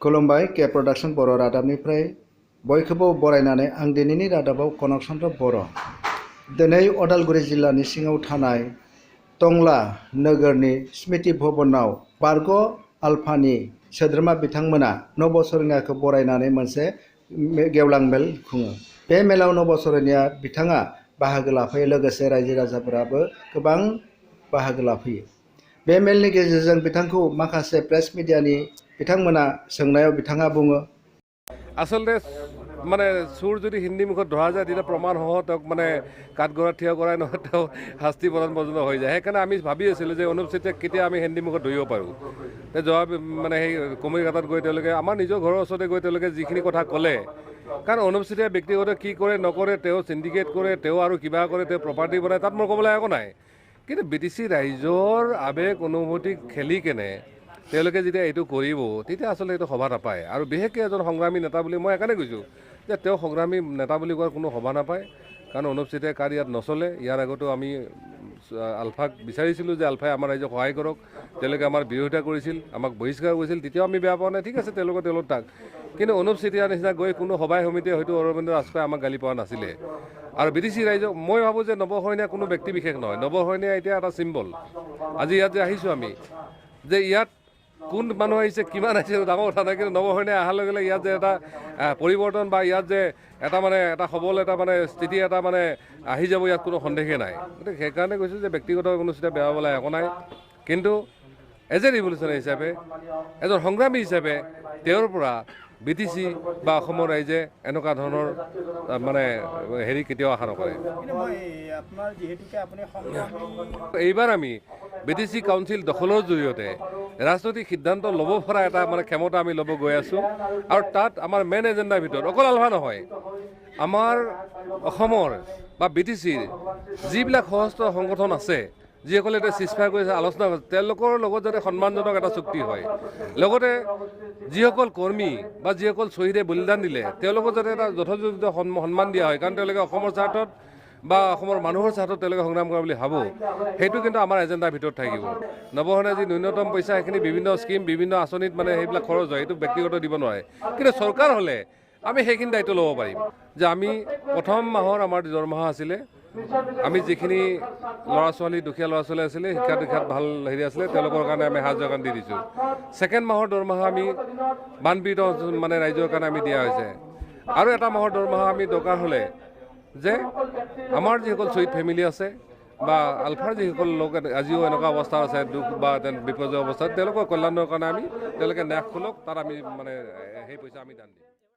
खुलुमबाय के प्रडाक्शन बर' रादाबनिफ्राय बयखौबो बरायनानै आं दिनैनि रादाबाव कनक चन्द्र बर'। दिनै उदालगुरि जिल्लानि सिङाव थानाय टंला नोगोरनि स्मृति भवनाव बारग' आलफानि सोद्रोमा बिथांमोना नबसरनियाखौ बरायनानै मोनसे गेवलां मेल खुङो। बे मेलाव नबसरनिया बिथाङा बाहागो लाफैयो, लोगोसे रायजो राजाफोराबो गोबां बाहागो लाफैयो। बे मेलनि गेजेरजों बिथांखौ माखासे प्रेस मिडियानि बिथांमोना सोंनायाव बिथाङा बुङो, आसलते মানে চোৰ যদি হিন্দী মুখত ধৰা যায় তেতিয়া প্ৰমাণ সহ তেওঁক মানে কাঠগড়াত থিয় কৰাই নহয় তেওঁ শাস্তি প্ৰদান পৰ্যন্ত হৈ যায়। সেইকাৰণে আমি ভাবি আছিলোঁ যে অনুপ চেতিয়াক কেতিয়া আমি হিন্দী মুখত ধৰিব পাৰোঁ। জবাব মানে সেই কুমৰিঘাটত গৈ তেওঁলোকে আমাৰ নিজৰ ঘৰৰ ওচৰতে গৈ তেওঁলোকে যিখিনি কথা ক'লে, কাৰণ অনুপ চেতিয়াই ব্যক্তিগত কি কৰে নকৰে, তেওঁ চিণ্ডিকেট কৰে, তেওঁ আৰু কিবা কৰে, তেওঁ প্ৰপাৰ্টি বনায়, তাত মোৰ ক'বলৈ একো নাই। কিন্তু BTC ৰাইজৰ আৱেগ অনুভূতি খেলি কেনে তেওঁলোকে যেতিয়া এইটো কৰিব তেতিয়া আচলতে এইটো সভা নাপায়। আৰু বিশেষকৈ এজন সংগ্ৰামী নেতা বুলি মই সেইকাৰণে কৈছোঁ যে তেওঁ সংগ্ৰামী নেতা বুলি কোৱাৰ কোনো সভা নাপায়, কাৰণ অনুপ চেতিয়াই কাৰ ইয়াত নচলে। ইয়াৰ আগতো আমি আলফাক বিচাৰিছিলোঁ যে আলফাই আমাৰ ৰাইজক সহায় কৰক, তেওঁলোকে আমাৰ বিৰোধিতা কৰিছিল, আমাক বহিষ্কাৰ কৰিছিল, তেতিয়াও আমি বেয়া পোৱা নাই, ঠিক আছে তেওঁলোকৰ তাক। কিন্তু অনুপ চেতিয়াৰ নিচিনা গৈ কোনো সভাই সমিতিয়ে হয়তো অৰবিন্দ ৰাজখোৱাই আমাক গালি পোৱা নাছিলে। আৰু BTC ৰাইজক মই ভাবোঁ যে নৱশৰণীয়া কোনো ব্যক্তি বিশেষ নহয়, নৱশৰণীয়া এতিয়া এটা চিম্বল। আজি ইয়াত যে আহিছোঁ আমি, যে ইয়াত কোন মানুহ আহিছে কিমান আহিছে ডাঙৰ কথা নাই, কিন্তু নৱশৰণীয়া অহাৰ লগে লগে ইয়াত যে এটা পৰিৱৰ্তন বা ইয়াত যে এটা সবল এটা স্থিতি এটা আহি যাব, ইয়াত কোনো সন্দেহেই নাই। গতিকে সেইকাৰণে কৈছোঁ যে ব্যক্তিগত কোনো চিন্তা বেয়া হ'বলৈ একো নাই, কিন্তু এজ এ ৰিভলিউচনাৰী হিচাপে, এজন সংগ্ৰামী হিচাপে তেওঁৰ পৰা BTC বা অসমৰ ৰাইজে এনেকুৱা ধৰণৰ হেৰি কেতিয়াও আশা নকৰে। এইবাৰ আমি BTC কাউন্সিল দখলৰ জৰিয়তে ৰাজনৈতিক সিদ্ধান্ত ল'ব পৰা এটা ক্ষমতা আমি ল'ব গৈ আছোঁ। আৰু তাত আমাৰ মেইন এজেণ্ডাৰ ভিতৰত অকল আলফা নহয়, আমাৰ অসমৰ বা BTCৰ যিবিলাক সশস্ত্ৰ সংগঠন আছে, যিসকলে এতিয়া চিজফায়াৰ কৰিছে, আলোচনা কৰিছে, তেওঁলোকৰ লগত যাতে সন্মানজনক এটা চুক্তি হয়। লগতে যিসকল কৰ্মী বা যিসকল শ্বহীদে বলিদান দিলে তেওঁলোকক যাতে এটা যথোচিত সন্মান দিয়া হয়, কাৰণ তেওঁলোকে অসমৰ স্বাৰ্থত বা অসমৰ মানুহৰ স্বাৰ্থত তেওঁলোকে সংগ্ৰাম কৰা বুলি ভাবোঁ। সেইটো কিন্তু আমাৰ এজেণ্ডাৰ ভিতৰত থাকিব। নৱশৰণীয়া যি ন্যূনতম পইচা সেইখিনি বিভিন্ন স্কিম বিভিন্ন আঁচনিত সেইবিলাক খৰচ হয়, সেইটো ব্যক্তিগত দিব নোৱাৰে। কিন্তু চৰকাৰ হ'লে আমি সেইখিনি দায়িত্ব ল'ব পাৰিম যে আমি প্ৰথম মাহৰ আমাৰ দৰমহা আছিলে, আমি যিখিনি ল'ৰা ছোৱালী দুখীয়া ল'ৰা ছোৱালী আছিলে, শিক্ষা দীক্ষাত ভাল হেৰি আছিলে, তেওঁলোকৰ কাৰণে আমি সাহায্যৰ কাৰণে দি দিছোঁ। ছেকেণ্ড মাহৰ দৰমহা আমি বানপীড়িত ৰাইজৰ কাৰণে আমি দিয়া হৈছে। আৰু এটা মাহৰ দৰমহা আমি দৰকাৰ হ'লে যে আমাৰ যিসকল শ্বহীদ ফেমিলি আছে বা আলফাৰ যিসকল লোক আজিও এনেকুৱা অৱস্থা আছে, দুখ বা বিপৰ্যয় অৱস্থাত, তেওঁলোকৰ কল্যাণৰ কাৰণে আমি তেওঁলোকে ন্যাস খোলক, তাত আমি সেই পইচা আমি দান দিম।